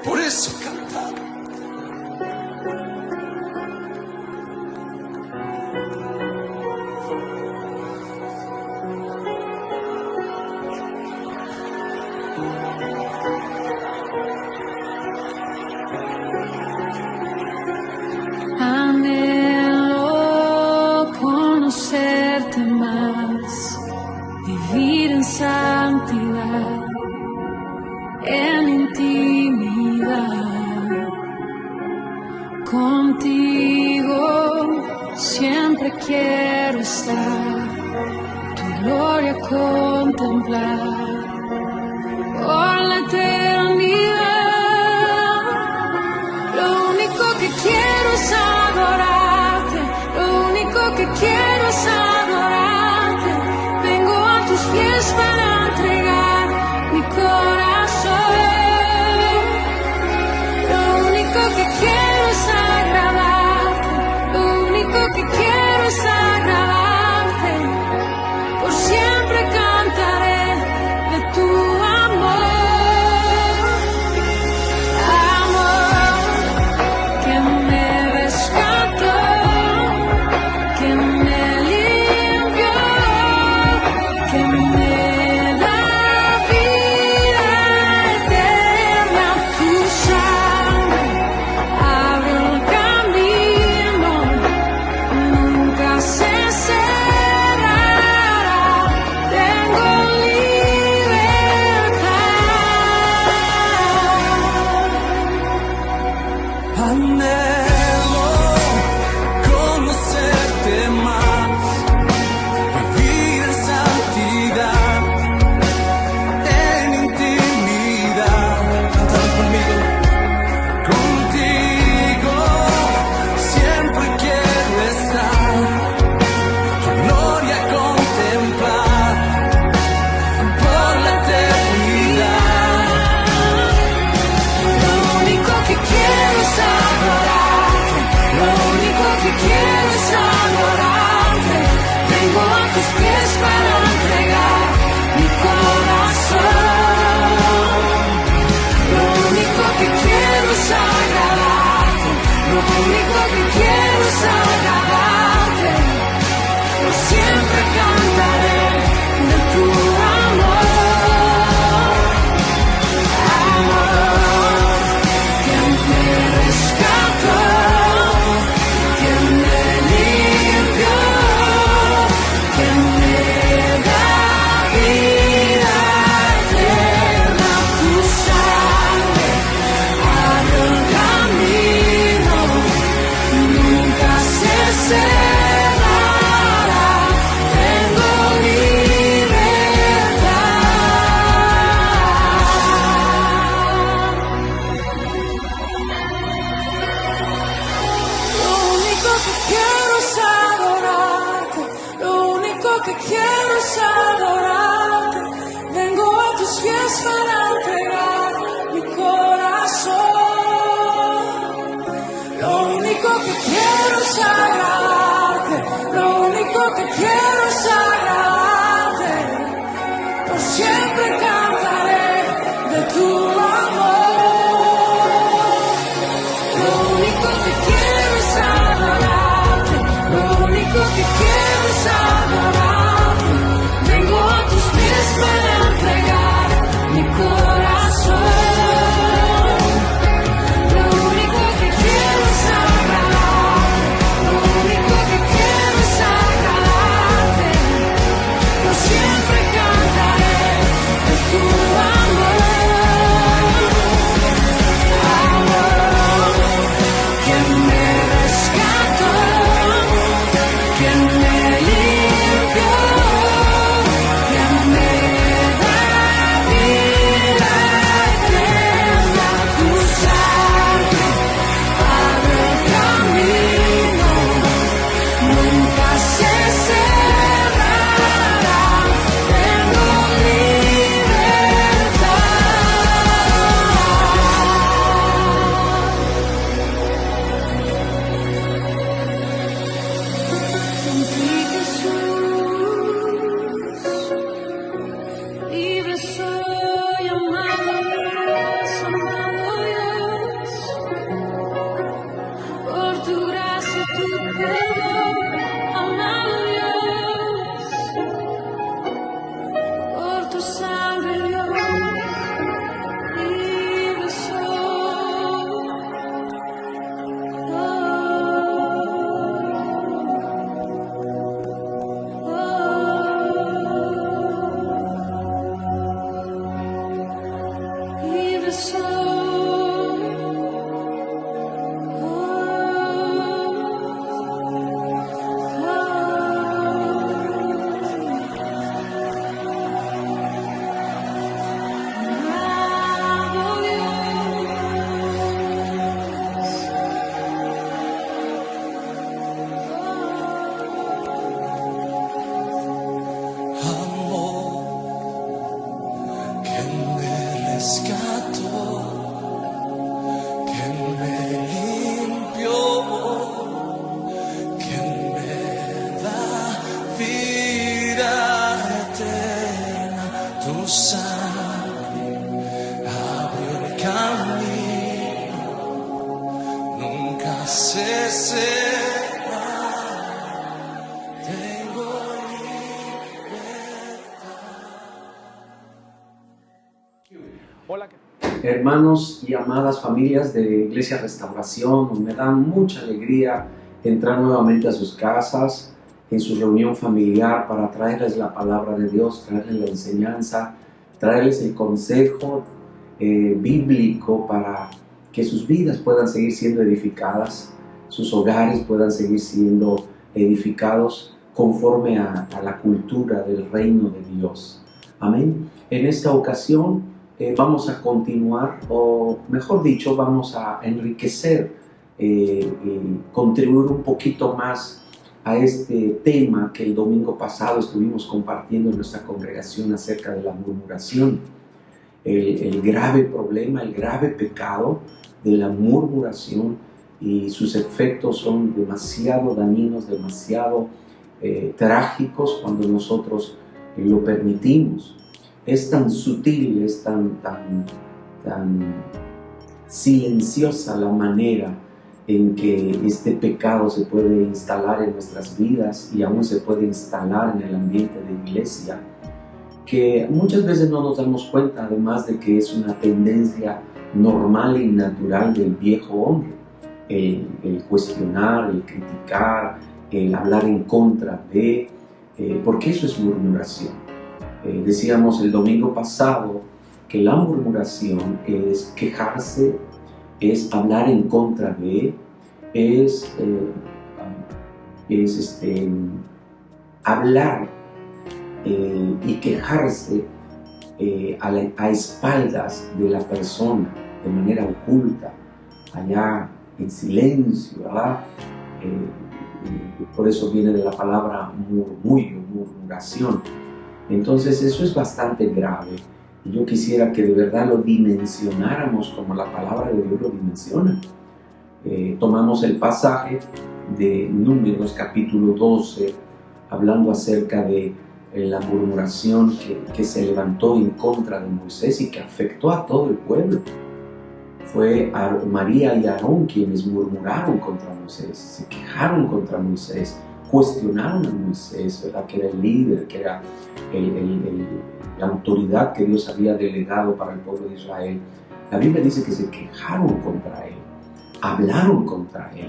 Por eso cantamos. Anhelo conocerte más, vivir en santidad, en intimidad. Contigo siempre quiero estar, tu gloria contemplar por la eternidad. Lo único que quiero es adorarte, lo único que quiero es adorarte. Vengo a tus pies para entregar mi corazón. Lo único que quiero es agradarte, lo único que quiero es agradarte. Por siempre cantaré de tu amor, amor que me rescató, que me limpió, que me da vida eterna. Tu sangre abre el camino, nunca se cerrará. Tengo libertad. Anhelo conocerte más, vivir en santidad, en intimidad. Cántalo conmigo. Contigo siempre quiero estar, tu gloria contemplar por la eternidad. Lo único que quiero es adorarte, lo único que quiero es adorarte. Vengo a tus pies para entregar mi corazón. Lo único que quiero es agradarte, lo único que quiero es agradarte. Por siempre cantaré de tu amor, amor que me rescató, que me limpió, que me da vida eterna. Tu sangre abre el camino, nunca se cerrará. Tengo libertad. Lo único que quiero es adorarte, lo único que quiero es adorarte. Vengo a tus pies para entregar mi corazón. Lo único que quiero es agradarte, lo único que quiero es agradarte. Por siempre cantaré de tu amor. Lo único que quiero es adorarte, lo único que quiero es adorarte. Vengo a tus pies para entregar mi corazón. Lo único que quiero es agradarte, lo único que quiero es agradarte. camino nunca se cierra. Tengo libertad. Hola, hermanos y amadas familias de Iglesia Restauración, me da mucha alegría entrar nuevamente a sus casas, en su reunión familiar, para traerles la palabra de Dios, traerles la enseñanza, traerles el consejo bíblico para que sus vidas puedan seguir siendo edificadas, sus hogares puedan seguir siendo edificados conforme a la cultura del reino de Dios. Amén. En esta ocasión vamos a continuar, o mejor dicho, vamos a enriquecer y contribuir un poquito más a este tema que el domingo pasado estuvimos compartiendo en nuestra congregación acerca de la murmuración, el grave problema, el grave pecado de la murmuración, y sus efectos son demasiado dañinos, demasiado trágicos cuando nosotros lo permitimos. Es tan sutil, es tan silenciosa la manera en que este pecado se puede instalar en nuestras vidas y aún se puede instalar en el ambiente de iglesia, que muchas veces no nos damos cuenta, además de que es una tendencia normal y natural del viejo hombre, el cuestionar, el criticar, el hablar en contra de, porque eso es murmuración. Decíamos el domingo pasado que la murmuración es quejarse, es hablar en contra de, es hablar y quejarse a espaldas de la persona, de manera oculta, allá en silencio, ¿verdad? Por eso viene de la palabra murmullo, murmuración. Entonces eso es bastante grave. Y yo quisiera que de verdad lo dimensionáramos como la palabra de Dios lo dimensiona. Tomamos el pasaje de Números capítulo 12, hablando acerca de la murmuración que se levantó en contra de Moisés y que afectó a todo el pueblo. Fue María y Aarón quienes murmuraron contra Moisés, se quejaron contra Moisés, cuestionaron a Moisés, ¿verdad? Que era el líder, que era la autoridad que Dios había delegado para el pueblo de Israel. La Biblia dice que se quejaron contra él, hablaron contra él,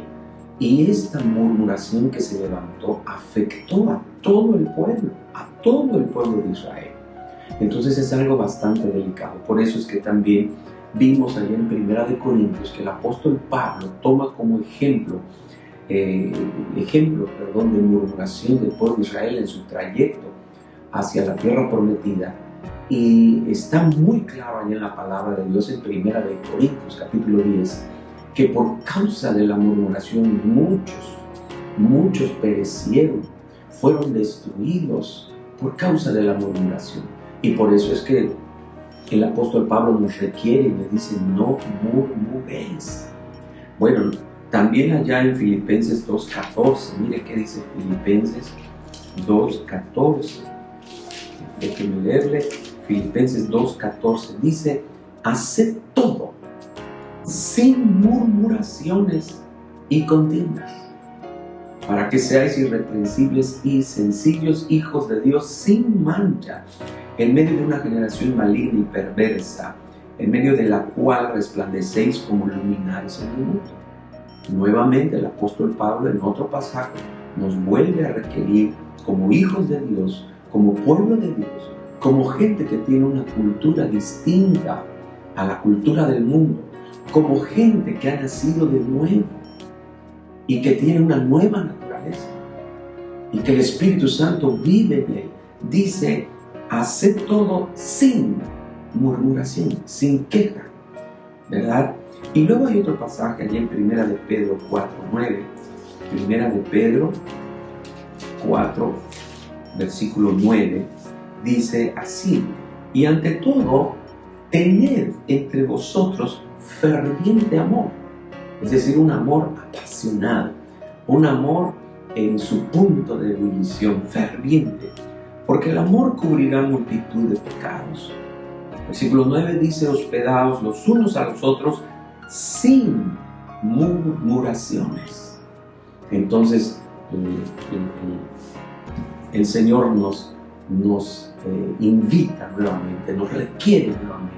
y esta murmuración que se levantó afectó a todo el pueblo de Israel. Entonces es algo bastante delicado. Por eso es que también vimos allá en 1 Corintios que el apóstol Pablo toma como ejemplo de murmuración del pueblo de Israel en su trayecto hacia la tierra prometida, y está muy claro allá en la palabra de Dios en 1 Corintios capítulo 10 que por causa de la murmuración muchos perecieron, fueron destruidos por causa de la murmuración. Y por eso es que el apóstol Pablo nos requiere y le dice: no murmuréis. Bueno, también allá en Filipenses 2:14, mire qué dice Filipenses 2:14. Déjenme leerle. Filipenses 2:14 dice: haced todo sin murmuraciones y contiendas, para que seáis irreprensibles y sencillos hijos de Dios sin mancha, en medio de una generación maligna y perversa, en medio de la cual resplandecéis como luminares en el mundo. Nuevamente el apóstol Pablo en otro pasaje nos vuelve a requerir como hijos de Dios, como pueblo de Dios, como gente que tiene una cultura distinta a la cultura del mundo, como gente que ha nacido de nuevo y que tiene una nueva naturaleza y que el Espíritu Santo vive en él. Dice: haced todo sin murmuración, sin queja, ¿verdad? Y luego hay otro pasaje allí en 1 de Pedro 4:9, 1 de Pedro 4, versículo 9, dice así: y ante todo, tened entre vosotros ferviente amor, es decir, un amor apasionado, un amor en su punto de ebullición, ferviente, porque el amor cubrirá multitud de pecados. Versículo 9 dice: hospedaos los unos a los otros sin murmuraciones. Entonces el Señor nos invita nuevamente, nos requiere nuevamente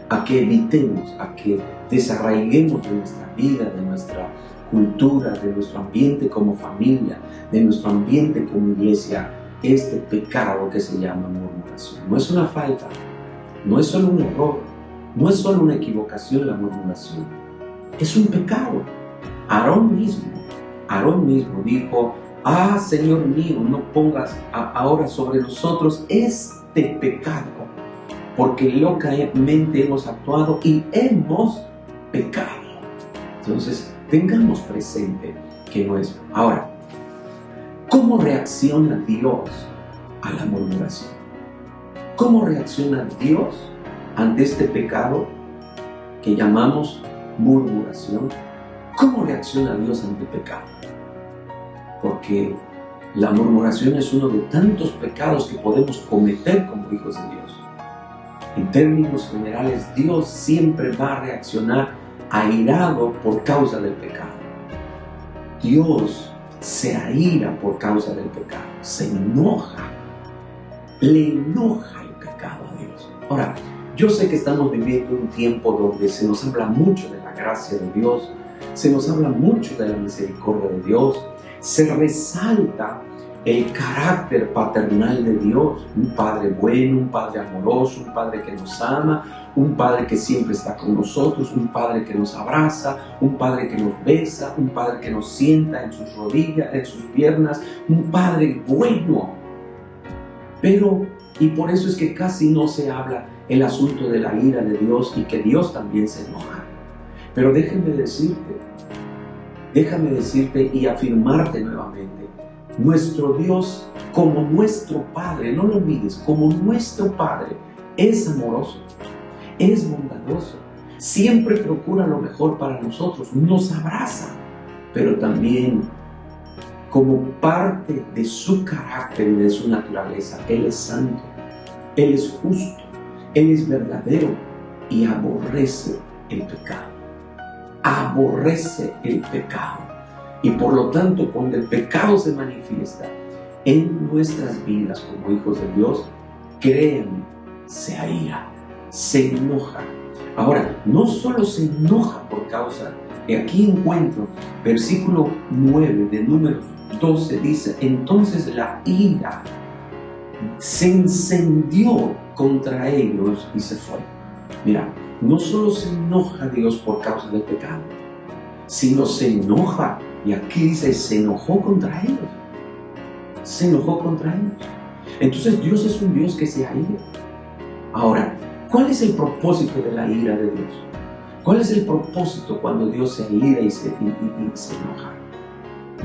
a que evitemos, a que desarraiguemos de nuestra vida, de nuestra cultura, de nuestro ambiente como familia, de nuestro ambiente como iglesia, este pecado que se llama murmuración. No es una falta, no es solo un error, no es solo una equivocación la murmuración, es un pecado. Aarón mismo dijo: Señor mío, no pongas ahora sobre nosotros este pecado, porque locamente hemos actuado y hemos pecado. Entonces, tengamos presente que no es. Ahora, ¿cómo reacciona Dios a la murmuración? ¿Cómo reacciona Dios ante este pecado que llamamos murmuración? ¿Cómo reacciona Dios ante el pecado? Porque la murmuración es uno de tantos pecados que podemos cometer como hijos de Dios. En términos generales, Dios siempre va a reaccionar airado por causa del pecado. Dios se aira por causa del pecado, se enoja, le enoja el pecado a Dios. Ahora, yo sé que estamos viviendo un tiempo donde se nos habla mucho de la gracia de Dios, se nos habla mucho de la misericordia de Dios, se resalta el carácter paternal de Dios, un Padre bueno, un Padre amoroso, un Padre que nos ama, un Padre que siempre está con nosotros, un Padre que nos abraza, un Padre que nos besa, un Padre que nos sienta en sus rodillas, en sus piernas, un Padre bueno. Y por eso es que casi no se habla el asunto de la ira de Dios y que Dios también se enoja. Pero déjame decirte y afirmarte nuevamente: nuestro Dios, como nuestro Padre, no lo olvides, como nuestro Padre, es amoroso, es bondadoso, siempre procura lo mejor para nosotros, nos abraza, pero también como parte de su carácter y de su naturaleza, Él es santo, Él es justo, Él es verdadero y aborrece el pecado. Aborrece el pecado. Y por lo tanto, cuando el pecado se manifiesta en nuestras vidas como hijos de Dios, créanme, se aira, se enoja. Ahora, no solo se enoja por causa, aquí encuentro versículo 9 de Números 12, dice: entonces la ira se encendió contra ellos y se fue. Mira, no solo se enoja Dios por causa del pecado, sino se enoja, y aquí dice, se enojó contra ellos. Se enojó contra ellos. Entonces Dios es un Dios que se aira. Ahora, ¿cuál es el propósito de la ira de Dios? ¿Cuál es el propósito cuando Dios se aira y se enoja?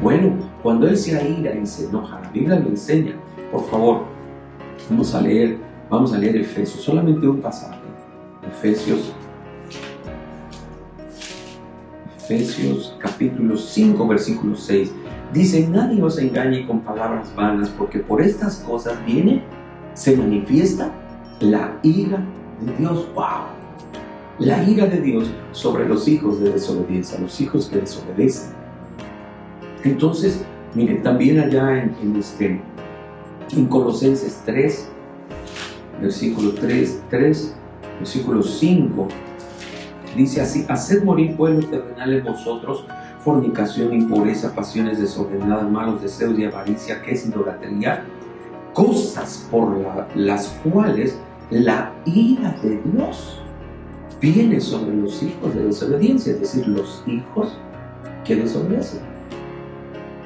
Bueno, cuando Él se aira y se enoja, la Biblia lo enseña. Por favor, vamos a leer Efesios, solamente un pasaje. Efesios capítulo 5, versículo 6. Dice: nadie os engañe con palabras vanas, porque por estas cosas se manifiesta la ira de Dios. ¡Wow! La ira de Dios sobre los hijos de desobediencia, los hijos que desobedecen. Entonces, miren, también allá en Colosenses 3, versículo 3, versículo 5, dice así: haced morir pueblos terrenales vosotros, fornicación, impureza, pasiones desordenadas, malos deseos y avaricia, que es idolatría, cosas por las cuales la ira de Dios viene sobre los hijos de desobediencia, es decir, los hijos que desobedecen,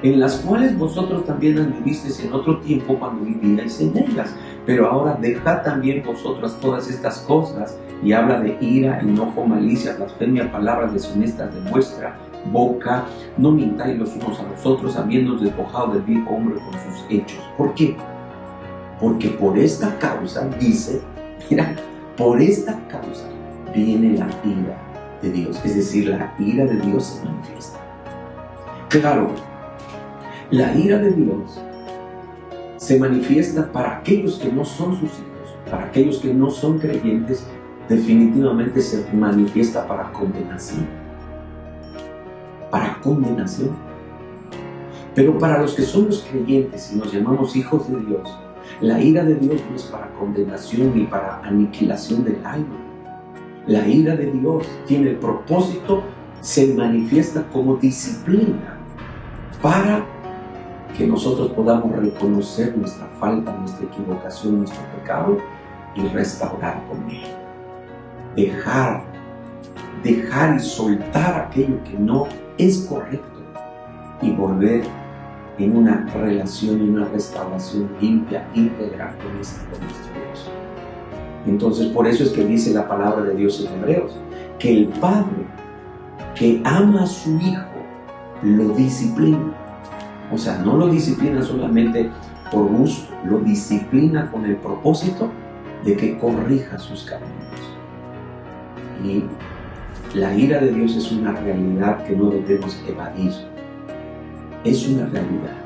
en las cuales vosotros también anduvisteis en otro tiempo cuando vivíais en ellas, pero ahora dejad también vosotras todas estas cosas, y habla de ira, enojo, malicia, blasfemia, palabras deshonestas de vuestra boca. No mintáis los unos a los otros, habiéndoos despojado del viejo hombre con sus hechos. ¿Por qué? Porque por esta causa, dice, mira, por esta causa viene la ira de Dios, es decir, la ira de Dios se manifiesta. Claro, la ira de Dios se manifiesta para aquellos que no son sus hijos, para aquellos que no son creyentes, definitivamente se manifiesta para condenación. Para condenación. Pero para los que somos creyentes y nos llamamos hijos de Dios, la ira de Dios no es para condenación ni para aniquilación del alma. La ira de Dios tiene el propósito, se manifiesta como disciplina para que nosotros podamos reconocer nuestra falta, nuestra equivocación, nuestro pecado y restaurar con Él. Dejar y soltar aquello que no es correcto y volver en una relación y una restauración limpia, íntegra con nuestro Dios. Entonces, por eso es que dice la palabra de Dios en Hebreos, que el Padre que ama a su Hijo lo disciplina. O sea, no lo disciplina solamente por gusto, lo disciplina con el propósito de que corrija sus caminos. Y la ira de Dios es una realidad que no debemos evadir. Es una realidad.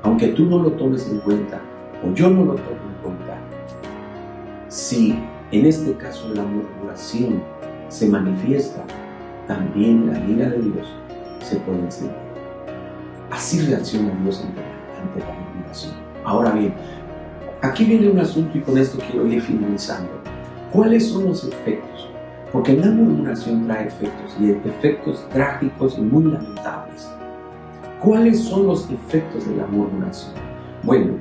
Aunque tú no lo tomes en cuenta, o yo no lo tomo en cuenta, si en este caso la murmuración se manifiesta, también la ira de Dios se puede encender. Así reacciona Dios ante la murmuración. Ahora bien, aquí viene un asunto y con esto quiero ir finalizando. ¿Cuáles son los efectos? Porque la murmuración trae efectos, y efectos trágicos y muy lamentables. ¿Cuáles son los efectos de la murmuración? Bueno,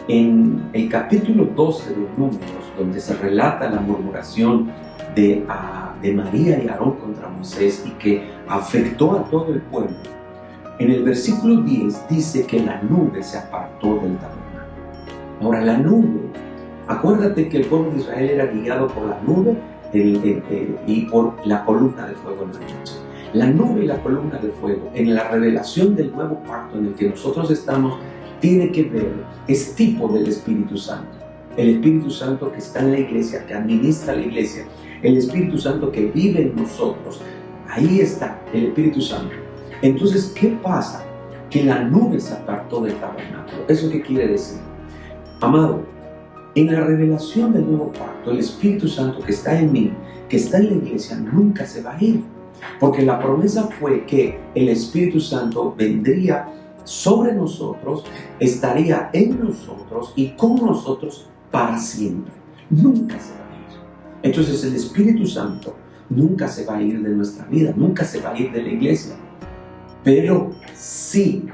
en el capítulo 12 de Números, donde se relata la murmuración de María y Aarón contra Moisés y que afectó a todo el pueblo, en el versículo 10 dice que la nube se apartó del tabernáculo. Ahora, la nube, acuérdate que el pueblo de Israel era guiado por la nube y por la columna de fuego en la noche. La nube y la columna de fuego, en la revelación del nuevo pacto en el que nosotros estamos, tiene que ver, es tipo del Espíritu Santo. El Espíritu Santo que está en la iglesia, que administra la iglesia, el Espíritu Santo que vive en nosotros, ahí está el Espíritu Santo. Entonces, ¿qué pasa? Que la nube se apartó del tabernáculo. ¿Eso qué quiere decir? Amado, en la revelación del nuevo pacto, el Espíritu Santo que está en mí, que está en la iglesia, nunca se va a ir. Porque la promesa fue que el Espíritu Santo vendría sobre nosotros, estaría en nosotros y con nosotros para siempre. Nunca se va a ir. Entonces el Espíritu Santo nunca se va a ir de nuestra vida, nunca se va a ir de la iglesia. Pero sí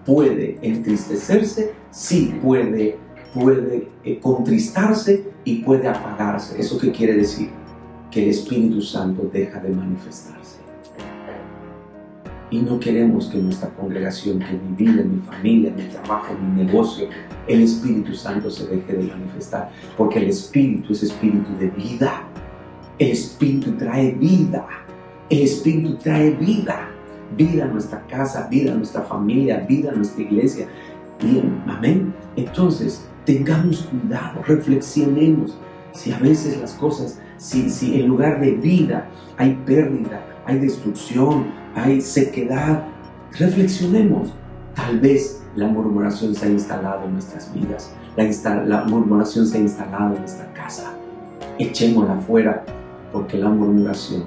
puede entristecerse, sí puede contristarse y puede apagarse. ¿Eso qué quiere decir? Que el Espíritu Santo deja de manifestarse. Y no queremos que en nuestra congregación, que en mi vida, en mi familia, en mi trabajo, en mi negocio, el Espíritu Santo se deje de manifestar. Porque el Espíritu es espíritu de vida. El Espíritu trae vida. El Espíritu trae vida. Vida a nuestra casa, vida a nuestra familia, vida a nuestra iglesia. Bien, amén. Entonces, tengamos cuidado, reflexionemos. Si a veces las cosas, si en lugar de vida hay pérdida, hay destrucción, hay sequedad, reflexionemos. Tal vez la murmuración se ha instalado en nuestras vidas, la murmuración se ha instalado en nuestra casa. Echémosla fuera, porque la murmuración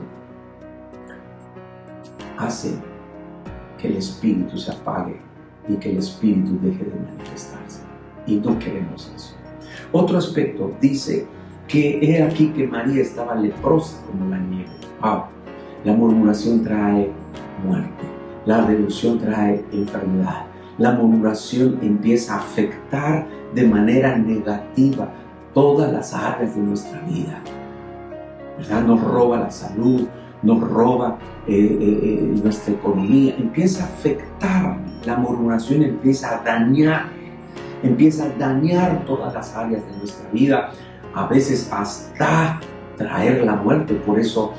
hace que el Espíritu se apague y que el Espíritu deje de manifestarse. Y no queremos eso. Otro aspecto dice que he aquí que María estaba leprosa como la nieve. La murmuración trae muerte, la delusión trae enfermedad, la murmuración empieza a afectar de manera negativa todas las áreas de nuestra vida, ¿verdad? Nos roba la salud, nos roba nuestra economía, empieza a afectar, la murmuración empieza a dañar todas las áreas de nuestra vida, a veces hasta traer la muerte. Por eso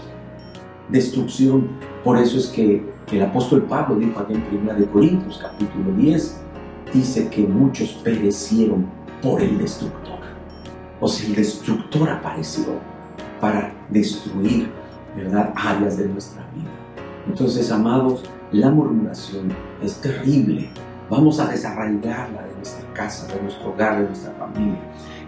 destrucción. Por eso es que el apóstol Pablo dijo aquí en 1 Corintios capítulo 10, dice que muchos perecieron por el destructor. O sea, el destructor apareció para destruir, ¿verdad?, áreas de nuestra vida. Entonces, amados, la murmuración es terrible. Vamos a desarraigarla de nuestra casa, de nuestro hogar, de nuestra familia.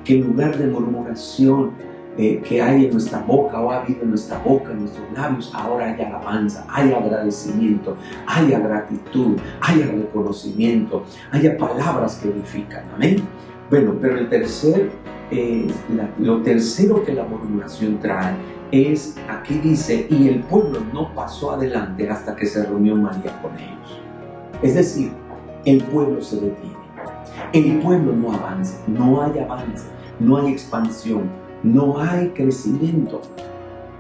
Que en lugar de murmuración que hay en nuestra boca o ha habido en nuestra boca, en nuestros labios, ahora hay alabanza, hay agradecimiento, haya gratitud, haya reconocimiento, haya palabras que edifican. Amén. Bueno, pero lo tercero que la murmuración trae es, aquí dice, y el pueblo no pasó adelante hasta que se reunió María con ellos. Es decir, el pueblo se detiene, el pueblo no avanza, no hay avance, no hay expansión, no hay crecimiento,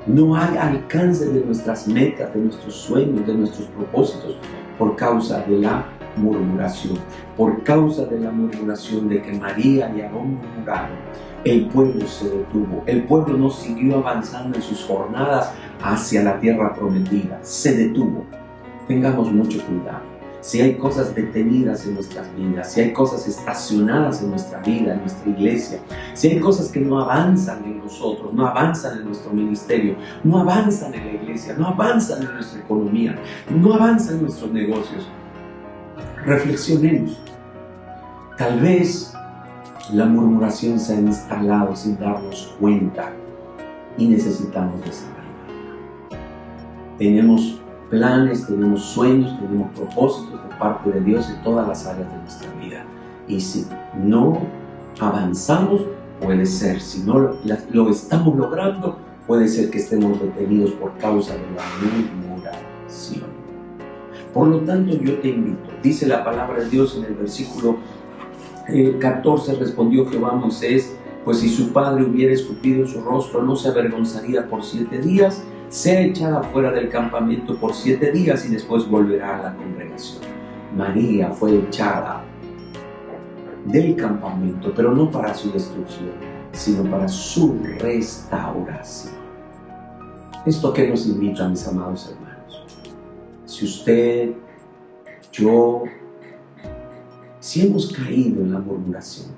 no hay alcance de nuestras metas, de nuestros sueños, de nuestros propósitos, por causa de la murmuración. Por causa de la murmuración de que María y Aarón murmuraron, el pueblo se detuvo. El pueblo no siguió avanzando en sus jornadas hacia la tierra prometida, se detuvo. Tengamos mucho cuidado. Si hay cosas detenidas en nuestras vidas, si hay cosas estacionadas en nuestra vida, en nuestra iglesia, si hay cosas que no avanzan en nosotros, no avanzan en nuestro ministerio, no avanzan en la iglesia, no avanzan en nuestra economía, no avanzan en nuestros negocios, reflexionemos. Tal vez la murmuración se ha instalado sin darnos cuenta y necesitamos desarrollarla. Tenemos planes, tenemos sueños, tenemos propósitos de parte de Dios en todas las áreas de nuestra vida. Y si no avanzamos, puede ser, si no lo estamos logrando, puede ser que estemos detenidos por causa de la murmuración. Por lo tanto, yo te invito, dice la palabra de Dios en el versículo 14, respondió Jehová a Moisés, pues si su padre hubiera escupido en su rostro, no se avergonzaría por 7 días, sea echada fuera del campamento por 7 días y después volverá a la congregación. María fue echada del campamento, pero no para su destrucción, sino para su restauración. ¿Esto qué nos invita, mis amados hermanos? Si usted, yo, si hemos caído en la murmuración,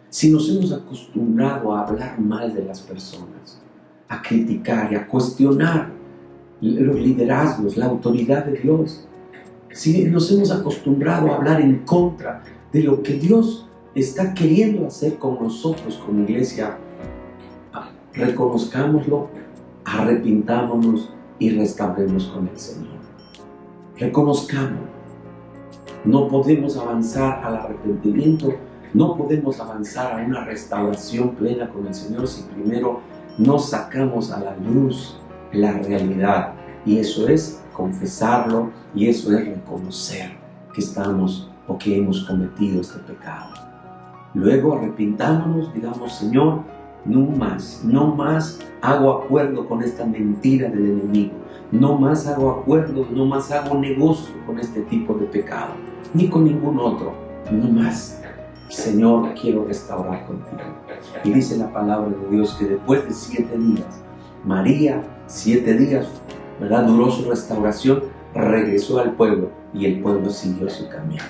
si nos hemos acostumbrado a hablar mal de las personas, a criticar y a cuestionar los liderazgos, la autoridad de Dios, si nos hemos acostumbrado a hablar en contra de lo que Dios está queriendo hacer con nosotros como iglesia, reconozcámoslo, arrepintámonos y restauremos con el Señor. Reconozcámoslo. No podemos avanzar al arrepentimiento, no podemos avanzar a una restauración plena con el Señor si primero no sacamos a la luz la realidad. Y eso es confesarlo, y eso es reconocer que estamos o que hemos cometido este pecado. Luego arrepintámonos, digamos, Señor, no más hago acuerdo con esta mentira del enemigo, no más hago acuerdo, no más hago negocio con este tipo de pecado, ni con ningún otro, no más. Señor, quiero restaurar contigo. Y dice la palabra de Dios que después de 7 días, María, 7 días, ¿verdad?, duró su restauración, regresó al pueblo y el pueblo siguió su camino.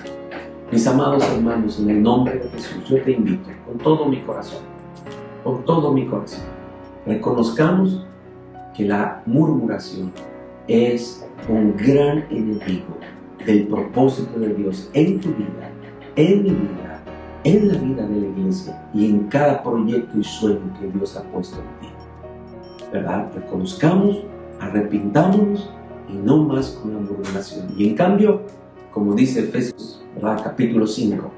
Mis amados hermanos, en el nombre de Jesús, yo te invito con todo mi corazón, reconozcamos que la murmuración es un gran enemigo del propósito de Dios en tu vida, en mi vida, en la vida de la iglesia y en cada proyecto y sueño que Dios ha puesto en ti. ¿Verdad? Reconozcamos, arrepintámonos y no más con la murmuración. Y en cambio, como dice Efesios, ¿verdad?, capítulo 5,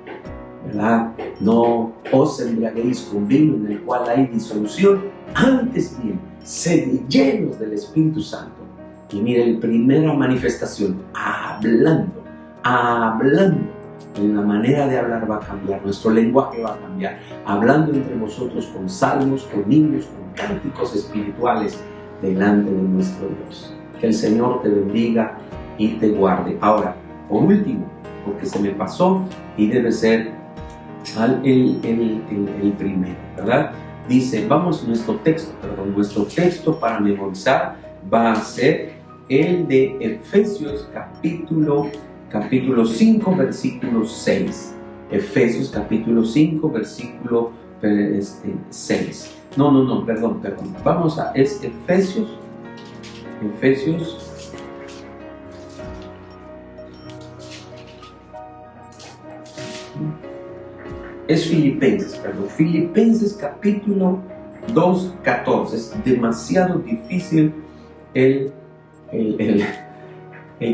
¿verdad?, no os embriaguéis con vino en el cual hay disolución, antes bien, sed llenos del Espíritu Santo. Y mire, la primera manifestación, hablando. La manera de hablar va a cambiar, nuestro lenguaje va a cambiar, hablando entre vosotros con salmos, con himnos, con cánticos espirituales delante de nuestro Dios. Que el Señor te bendiga y te guarde. Ahora, por último, porque se me pasó y debe ser el primero, ¿verdad? Dice, nuestro texto para memorizar va a ser el de Efesios capítulo 5, versículo 6. Efesios capítulo 5, versículo 6. No, perdón. Es Efesios. Es Filipenses capítulo 2:14. Es demasiado difícil el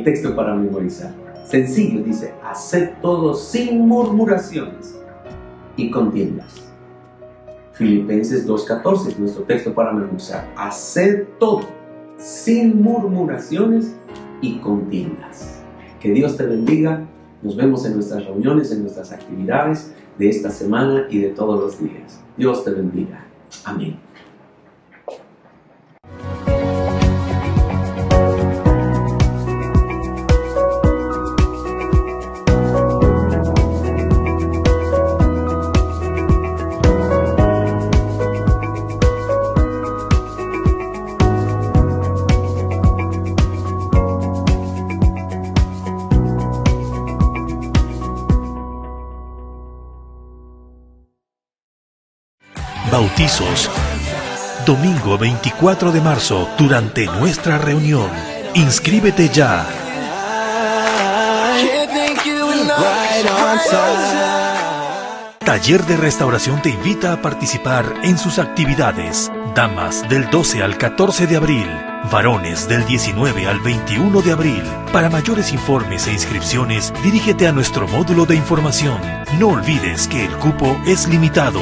texto para memorizar. Sencillo, dice: haced todo sin murmuraciones y contiendas. Filipenses 2:14 es nuestro texto para memorizar. Haced todo sin murmuraciones y contiendas. Que Dios te bendiga. Nos vemos en nuestras reuniones, en nuestras actividades de esta semana y de todos los días. Dios te bendiga. Amén. Bautizos. Domingo 24 de marzo, durante nuestra reunión. Inscríbete ya. Taller de Restauración te invita a participar en sus actividades. Damas del 12 al 14 de abril. Varones del 19 al 21 de abril. Para mayores informes e inscripciones, dirígete a nuestro módulo de información. No olvides que el cupo es limitado.